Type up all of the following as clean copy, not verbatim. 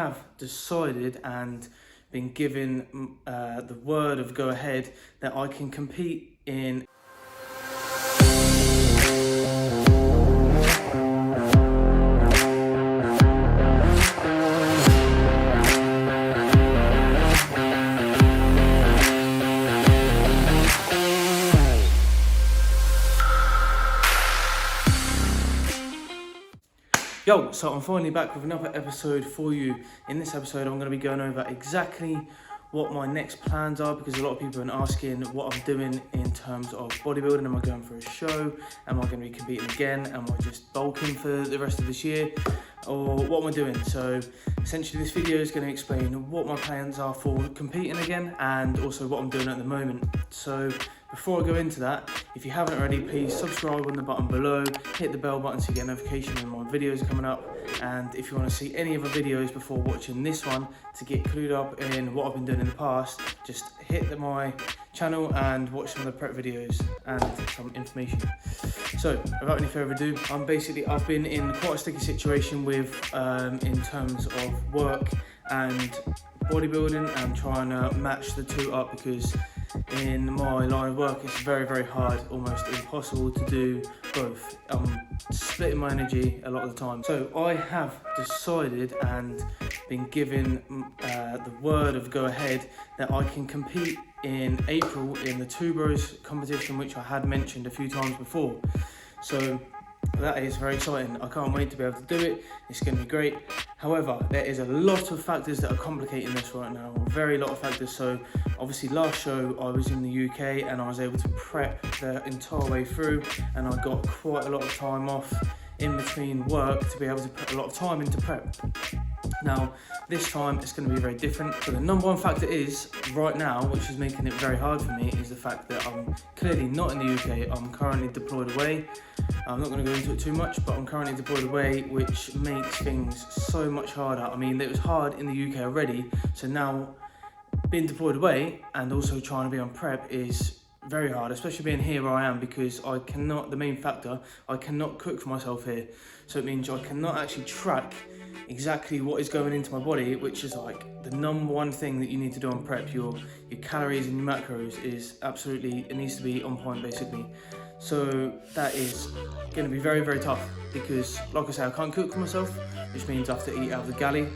Have decided and been given the word of go ahead that I can compete in Yo, so I'm finally back with another episode for you. In this episode, I'm going to be going over exactly what my next plans are, because a lot of people have been asking what I'm doing in terms of bodybuilding. Am I going for a show? Am I going to be competing again? Am I just bulking for the rest of this year? Or what am I doing? So essentially this video is going to explain what my plans are for competing again, and also what I'm doing at the moment. So before I go into that, if you haven't already, please subscribe on the button below, hit the bell button so you get a notification when my videos are coming up. And if you want to see any other videos before watching this one to get clued up in what I've been doing in the past, just hit my channel and watch some of the prep videos and some information. So without any further ado, I've been in quite a sticky situation with in terms of work and bodybuilding, and trying to match the two up, because in my line of work it's very, very hard, almost impossible to do both. I'm splitting my energy a lot of the time. So I have decided and been given the word of go ahead that I can compete in April in the Two Bros competition, which I had mentioned a few times before. So that is very exciting. I can't wait to be able to do it. It's going to be great. However, there is a lot of factors that are complicating this right now. A very lot of factors. So obviously last show I was in the UK and I was able to prep the entire way through, and I got quite a lot of time off in between work to be able to put a lot of time into prep. Now, this time it's going to be very different. But the number one factor is, right now, which is making it very hard for me, is the fact that I'm clearly not in the UK. I'm currently deployed away. I'm not going to go into it too much, but I'm currently deployed away, which makes things so much harder. I mean, it was hard in the UK already, so now being deployed away and also trying to be on prep is very hard, especially being here where I am, because I cannot cook for myself here. So it means I cannot actually track exactly what is going into my body, which is like the number one thing that you need to do on prep. Your calories and your macros is absolutely, it needs to be on point basically. So that is going to be very, very tough, because like I say, I can't cook for myself, which means I have to eat out of the galley.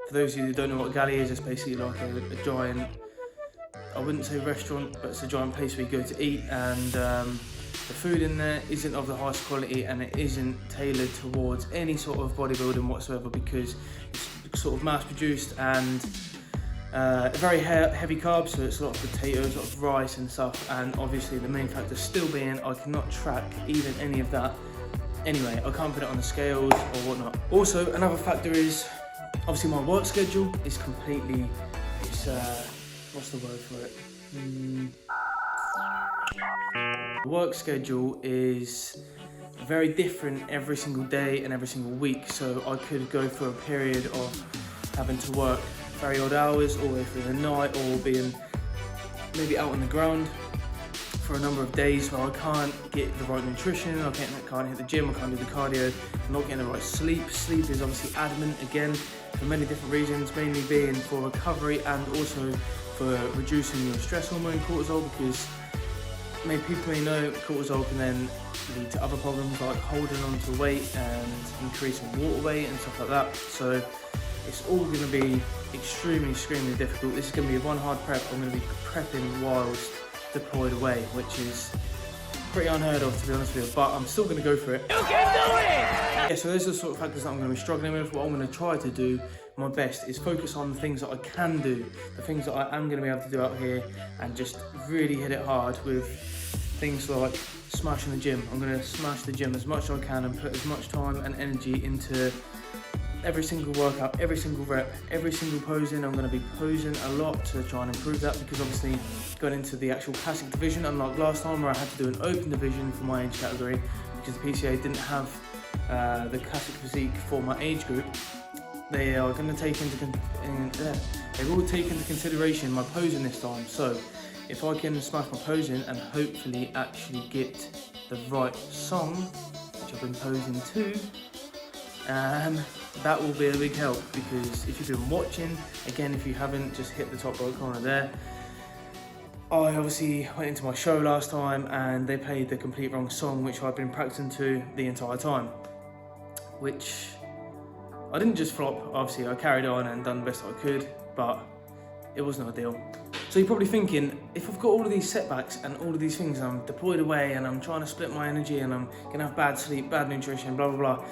For those of you who don't know what a galley is, it's basically like a giant, I wouldn't say restaurant, but it's a giant place where you go to eat, and the food in there isn't of the highest quality, and it isn't tailored towards any sort of bodybuilding whatsoever, because it's sort of mass produced and very heavy carbs, so it's a lot of potatoes, a lot of rice and stuff. And obviously the main factor still being I cannot track even any of that. Anyway, I can't put it on the scales or whatnot. Also, another factor is obviously my work schedule is completely, it's what's the word for it? Work schedule is very different every single day and every single week. So I could go for a period of having to work very odd hours all the way through the night, or being maybe out on the ground for a number of days where I can't get the right nutrition, I can't hit the gym, I can't do the cardio, I'm not getting the right sleep. Sleep is obviously adamant, again, for many different reasons, mainly being for recovery and also for reducing your stress hormone cortisol, because people may know cortisol can then lead to other problems like holding on to weight and increasing water weight and stuff like that. So it's all going to be extremely difficult. This is going to be one hard prep. I'm going to be prepping whilst deployed away, which is pretty unheard of, to be honest with you, but I'm still going to go for it. You can do it! Yeah, so those are the sort of factors that I'm going to be struggling with. What I'm going to try to do my best is focus on the things that I can do, the things that I am going to be able to do out here, and just really hit it hard with things like smashing the gym. I'm going to smash the gym as much as I can and put as much time and energy into every single workout, every single rep, every single posing. I'm going to be posing a lot to try and improve that, because obviously going into the actual classic division, unlike last time where I had to do an open division for my age category, because the PCA didn't have the classic physique for my age group, they are going to take they will take into consideration my posing this time. So if I can smash my posing and hopefully actually get the right song, which I've been posing to, that will be a big help, because if you've been watching, again, if you haven't, just hit the top right corner there. I obviously went into my show last time and they played the complete wrong song, which I've been practicing to the entire time, which I didn't just flop. Obviously I carried on and done the best I could, but it wasn't ideal. So you're probably thinking, if I've got all of these setbacks and all of these things, I'm deployed away and I'm trying to split my energy and I'm gonna have bad sleep, bad nutrition, blah, blah, blah.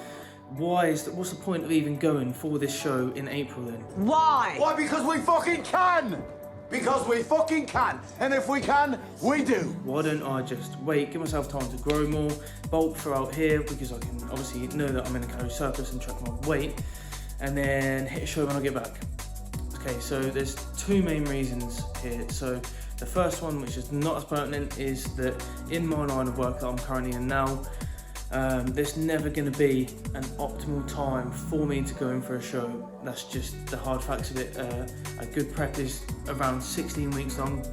What's the point of even going for this show in April then? Why? Why? Because we fucking can! Because we fucking can! And if we can, we do! Why don't I just wait, give myself time to grow more, bulk throughout here, because I can obviously know that I'm in a calorie surplus and track my weight, and then hit a show when I get back. Okay, so there's two main reasons here. So the first one, which is not as pertinent, is that in my line of work that I'm currently in now, there's never going to be an optimal time for me to go in for a show. That's just the hard facts of it. A good prep is around 16 weeks long,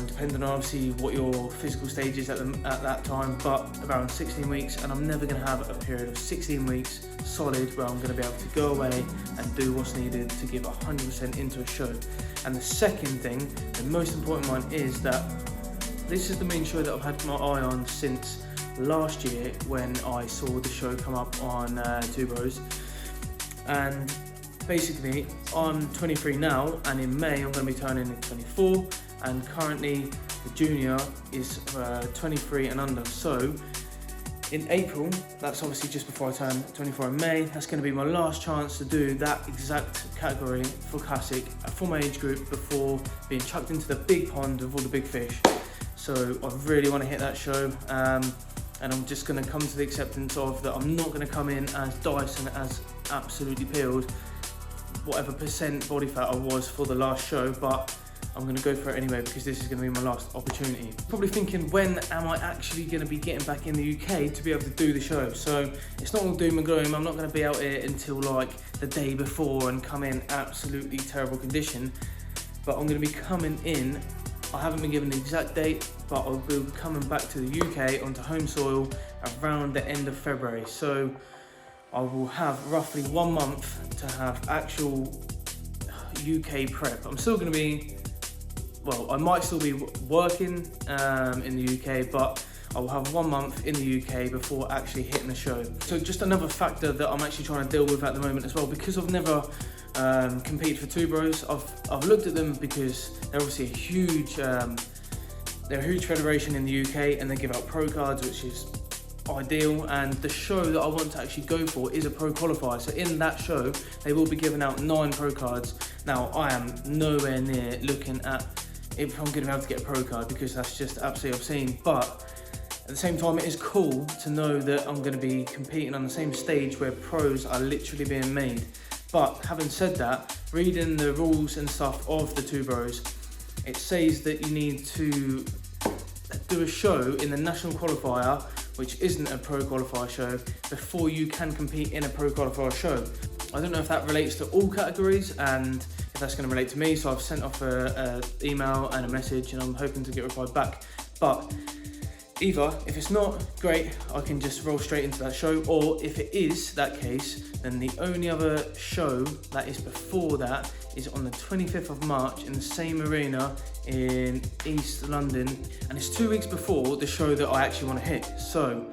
depending on obviously what your physical stage is at that time, but around 16 weeks, and I'm never going to have a period of 16 weeks solid where I'm going to be able to go away and do what's needed to give 100% into a show. And the second thing, the most important one, is that this is the main show that I've had my eye on since last year when I saw the show come up on Two Bros. And basically I'm 23 now, and in May I'm going to be turning 24, and currently the junior is 23 and under. So in April, that's obviously just before I turn 24 in May, that's going to be my last chance to do that exact category for Classic for my age group before being chucked into the big pond of all the big fish. So I really want to hit that show, and I'm just going to come to the acceptance of that I'm not going to come in as Dyson, as absolutely peeled, whatever percent body fat I was for the last show, but I'm going to go for it anyway because this is going to be my last opportunity. Probably thinking, when am I actually going to be getting back in the UK to be able to do the show? So it's not all doom and gloom. I'm not going to be out here until like the day before and come in absolutely terrible condition, but I'm going to be coming in. I haven't been given the exact date, but I'll be coming back to the UK onto home soil around the end of February. So I will have roughly 1 month to have actual UK prep. I'm still going to be, well, I might still be working in the UK, but I will have 1 month in the UK before actually hitting the show. So just another factor that I'm actually trying to deal with at the moment as well, because I've never competed for Two Bros. I've looked at them because they're obviously a huge, they're a huge federation in the UK, and they give out pro cards, which is ideal. And the show that I want to actually go for is a pro qualifier. So in that show, they will be giving out 9 pro cards. Now I am nowhere near looking at if I'm going to be able to get a pro card, because that's just absolutely obscene. But at the same time, it is cool to know that I'm going to be competing on the same stage where pros are literally being made. But having said that, reading the rules and stuff of the Two Bros, it says that you need to do a show in the national qualifier, which isn't a pro qualifier show, before you can compete in a pro qualifier show. I don't know if that relates to all categories and if that's going to relate to me, so I've sent off an email and a message, and I'm hoping to get replied back. But either, if it's not great, I can just roll straight into that show, or if it is that case, then the only other show that is before that is on the 25th of March in the same arena in East London, and it's 2 weeks before the show that I actually want to hit. So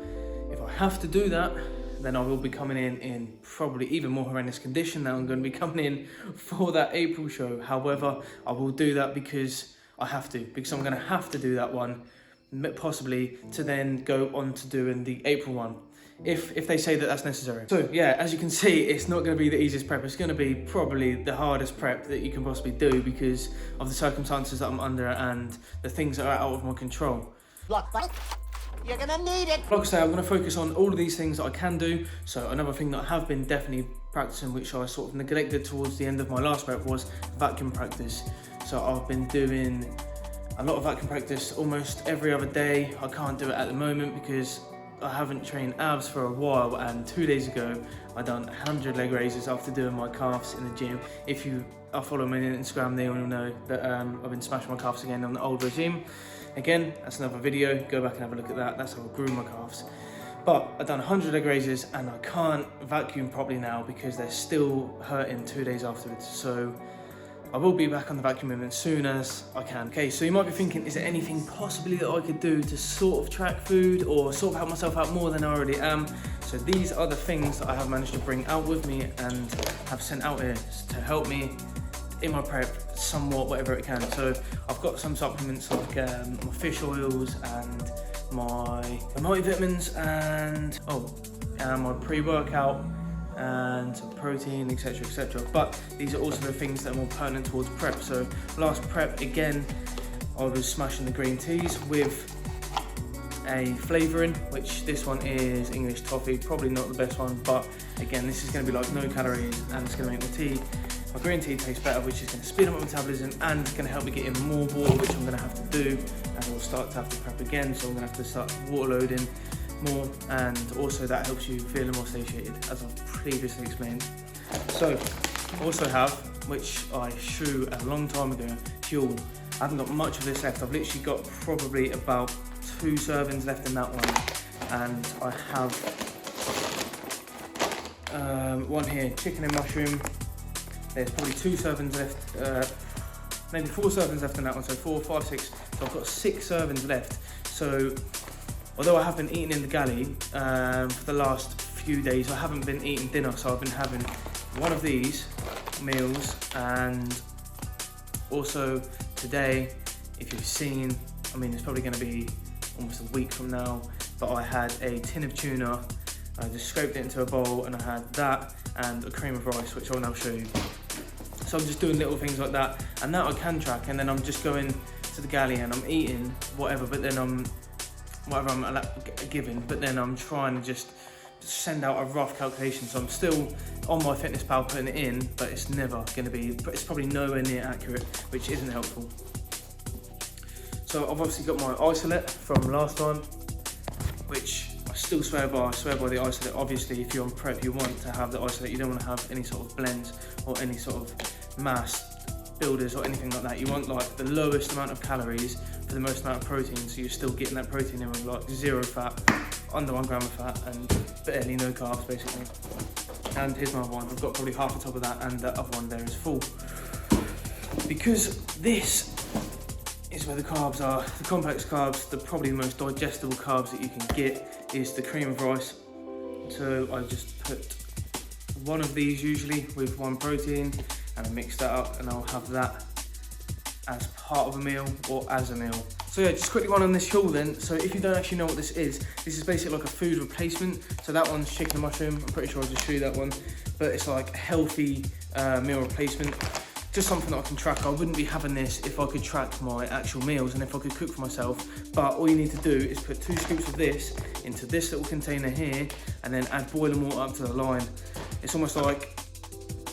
if I have to do that, then I will be coming in probably even more horrendous condition than I'm going to be coming in for that April show. However, I will do that because I have to, because I'm going to have to do that one, possibly to then go on to doing the April one, if they say that that's necessary. So yeah, as you can see, it's not going to be the easiest prep. It's going to be probably the hardest prep that you can possibly do because of the circumstances that I'm under and the things that are out of my control. You're gonna need it. Like I say, I'm going to focus on all of these things that I can do. So another thing that I have been definitely practicing, which I sort of neglected towards the end of my last prep, was vacuum practice. So I've been doing a lot of vacuum practice almost every other day. I can't do it at the moment because I haven't trained abs for a while, and 2 days ago I done 100 leg raises after doing my calves in the gym. If you are following me on Instagram, they all know that I've been smashing my calves again on the old regime. Again, that's another video, go back and have a look at that. That's how I grew my calves. But I've done 100 leg raises and I can't vacuum properly now because they're still hurting 2 days afterwards. So I will be back on the vacuum movement as soon as I can. Okay, so you might be thinking, is there anything possibly that I could do to sort of track food or sort of help myself out more than I already am? So these are the things that I have managed to bring out with me and have sent out here to help me in my prep somewhat, whatever it can. So I've got some supplements like my fish oils and my multivitamins and my pre-workout and some protein, etc, etc. But these are also the things that are more pertinent towards prep. So last prep, again, I was smashing the green teas with a flavouring, which this one is English toffee, probably not the best one, but again, this is going to be like no calories and it's going to make my green tea taste better, which is going to speed up my metabolism and it's going to help me get in more water, which I'm going to have to do, and I'll start to have to prep again, so I'm going to have to start water loading more, and also that helps you feel more satiated, as I've previously explained. So I also have, which I threw a long time ago, fuel. I haven't got much of this left. I've literally got probably about 2 servings left in that one, and I have one here, chicken and mushroom. There's probably 2 servings left, maybe 4 servings left in that one, so 4, 5, 6. So I've got 6 servings left. So although I have been eating in the galley for the last few days, I haven't been eating dinner, so I've been having one of these meals, and also today, if you've seen, I mean, it's probably going to be almost a week from now, but I had a tin of tuna, I just scraped it into a bowl, and I had that and a cream of rice, which I'll now show you. So I'm just doing little things like that, and that I can track, and then I'm just going to the galley and I'm eating whatever, but then I'm given, but then I'm trying to just send out a rough calculation. So I'm still on my fitness pal putting it in, but it's never going to be, it's probably nowhere near accurate, which isn't helpful. So I've obviously got my isolate from last time, which I still swear by. I swear by the isolate. Obviously, if you're on prep, you want to have the isolate. You don't want to have any sort of blends or any sort of mass builders or anything like that. You want like the lowest amount of calories for the most amount of protein, so you're still getting that protein in with like 0 fat, under 1 gram of fat, and barely no carbs basically. And here's my other one. I've got probably half the top of that, and the other one there is full. Because this is where the carbs are, the complex carbs, the probably most digestible carbs that you can get is the cream of rice. So I just put one of these usually with 1 protein, and I mix that up, and I'll have that as part of a meal or as a meal. So yeah, just quickly one on this hull then. So if you don't actually know what this is basically like a food replacement. So that one's chicken and mushroom. I'm pretty sure I'll just show you that one, but it's like a healthy meal replacement. Just something that I can track. I wouldn't be having this if I could track my actual meals and if I could cook for myself, but all you need to do is put 2 scoops of this into this little container here, and then add boiling water up to the line. It's almost like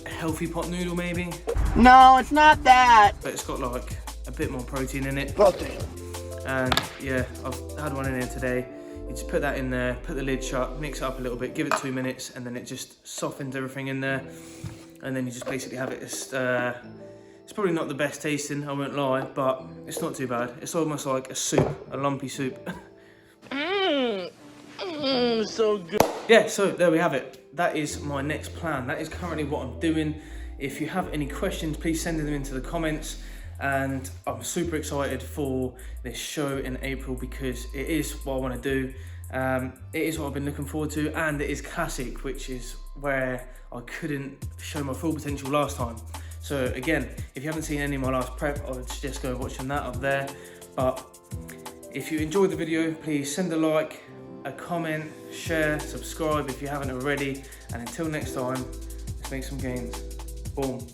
a healthy pot noodle maybe. No, it's not that. But it's got like a bit more protein in it. Protein. And yeah, I've had one in here today. You just put that in there, put the lid shut, mix it up a little bit, give it 2 minutes, and then it just softens everything in there. And then you just basically have it. It's probably not the best tasting, I won't lie, but it's not too bad. It's almost like a soup, a lumpy soup. So good. Yeah, so there we have it. That is my next plan. That is currently what I'm doing. If you have any questions, please send them into the comments. And I'm super excited for this show in April because it is what I want to do. It is what I've been looking forward to, and it is classic, which is where I couldn't show my full potential last time. So again, if you haven't seen any of my last prep, I would suggest go watching that up there. But if you enjoyed the video, please send a like, a comment, share, subscribe if you haven't already. And until next time, let's make some gains. Boom.